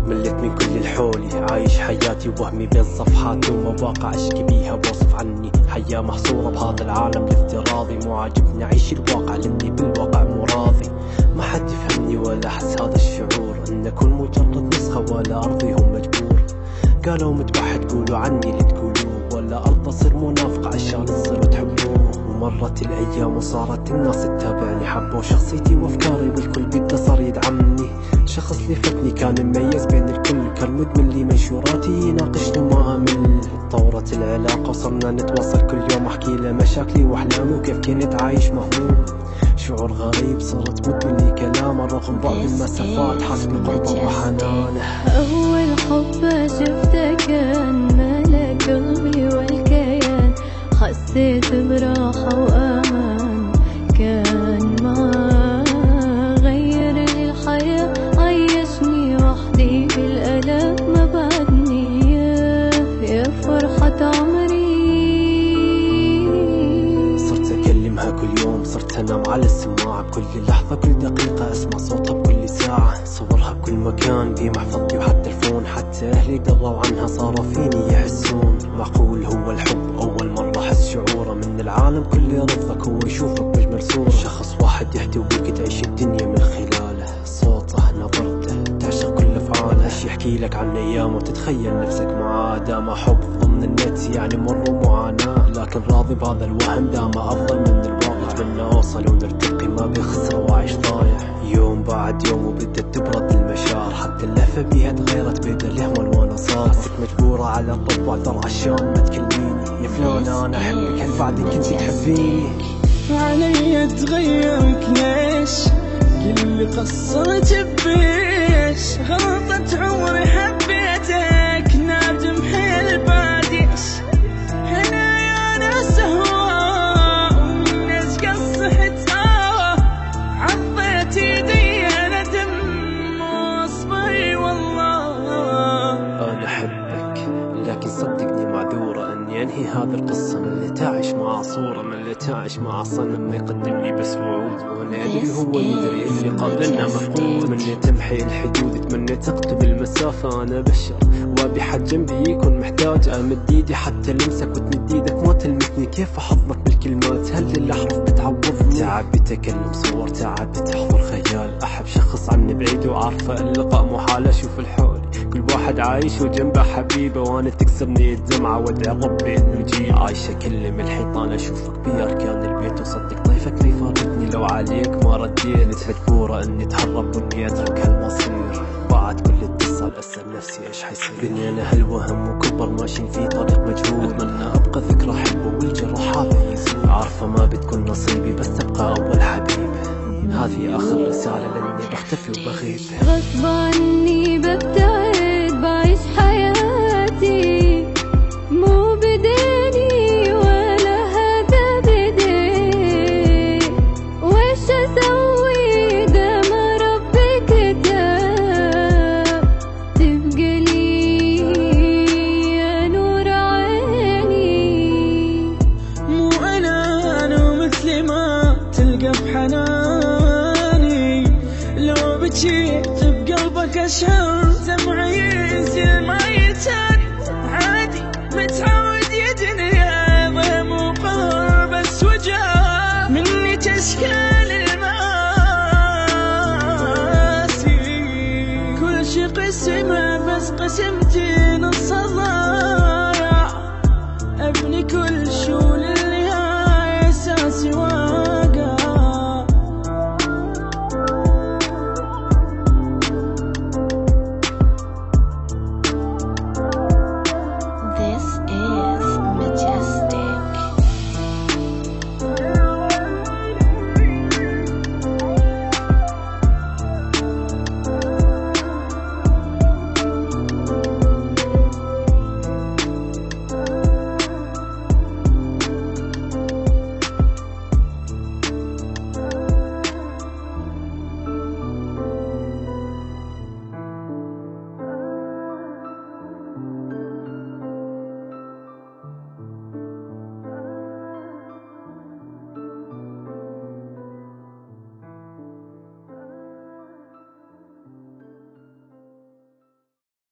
مليت من كل الحولي، عايش حياتي وهمي بين صفحات ومواقع اشكي بيها بوصف عني حياة محصورة بهذا العالم الافتراضي. مو عاجبني اعيش الواقع لاني بالواقع مو راضي. ما حد يفهمني ولا احس هذا الشعور، ان اكون مجرد نسخة ولا ارضيهم مجبور. قالوا متوحد قولوا عني اللي تقولوه، ولا ارضى اصير منافق عشان تصيروا تحبوه. ومرت الايام وصارت الناس تتابعني، حبوا شخصيتي وافكاري والكل بده صار يدعمني. شخص اللي فاتني كان مميز بين الكل، كان مدمن لي منشوراتي يناقشني وما امل. طورت العلاقة وصرنا نتواصل كل يوم، احكي له مشاكلي واحلامي وكيف كنت عايش مهموم. شعور غريب صرت مدمن لي كلامه رغم بعد المسافات، حاس بقربه وحنانه. اول حب شفته كان ملك قلبي والكيان، حسيت براحة وامان، كان ما غير لي الحياة، عيشني وحدي بالألم ما بعدني يا فرحة عمري. صرت اكلمها كل يوم، صرت انام على السماعة بكل لحظة، كل دقيقة اسمع صوتها بكل ساعة. صورها بكل مكان في محفظتي وحتى الفون، حتى اهلي دروا عنها صاروا فيني يحسون. معقول هو الحب اول مرة احس شعوره، من العالم كله يرضك هو يشوفك بأجمل صورة. شخص واحد يحتويك تعيش الدنيا من خلاله، صوته نظرته تعشق كل افعاله. ايش يحكي لك عن ايامه وتتخيل نفسك معاه، دام حب ضمن النت يعني مر ومعاناة. لكن راضي بهذا الوهم دام افضل من الواقع. اتمنى اوصل ونرتقي ما بخسر واعيش ضايع. يوم بعد يوم وبدت تبرد المشاعر، حتى اللهفة بيها تغيرت بين الهم وانا صار. حسيت مجبورة على الرد واعذر عشان ما تكلميني. يا فلانة انا احبك هل بعدين كنت تحبيني؟ علي تغيرك ليش؟ كل قصرت بيش؟ غلطت عمري حبيتك، نادم حيل باديش. هنا يا ناس هوا والناس قصحت هوا، عضيت يدي ندم واصبري والله. انا احبك لكن صدقني معذورة اني انهي هذه القصة. من اللي تعيش مع صورة، من اللي تعيش مع صنم ما يقدم لي بس وعود، وانا ادري هو يدري اللي قابلنا مفقود. تمني تمحي الحدود، تمني تقطب المسافة، انا بشر وابي حد جنبي يكون محتاج. امد ايدي حتى لمسك وتمد ايدك ما تلمسني، كيف احضنك بالكلمات هل الاحرف بتعوضني؟ تعب بتكلم صور، تعب بتحضر خيال. احب شخص عني بعيد وعارفة اللقاء محال، اشوف الحول كل واحد عايش وجنبه حبيبه، وانا تكسرني الدمعة وادعي ربي انه يجيب. عايش اكلم الحيطان اشوفك باركان البيت، وصدق طيفك لي فاتتني لو عليك ما رديت. مجبورة اني اتهرب واني اترك هالمصير، بعد كل اتصال اسأل نفسي ايش حيصير. بنينا هالوهم وكبر ماشيين في طريق مجهول، اتمنى ابقى ذكرى حلوة والجرح هذا يزول. عارفة ما بتكون نصيبي بس تبقى اول حبيب، هذه اخر رسالة لاني بختفي وبغيب. غصب عني ببتعد بعيش حياتي، مو بديني ولا هذا بدي. وش اسوي ده ما ربي كتب، تبقى لي يا نور عيني. مو انا ومثلي ما تلقى بحناني، لو بجيت بقلبك اشهر دمعي ينزل ما يتهد. عادي متعود يا دنيا ضيم وقهر، بس وجع مني تشكال المآسي. كل شي قسمه بس قسمتي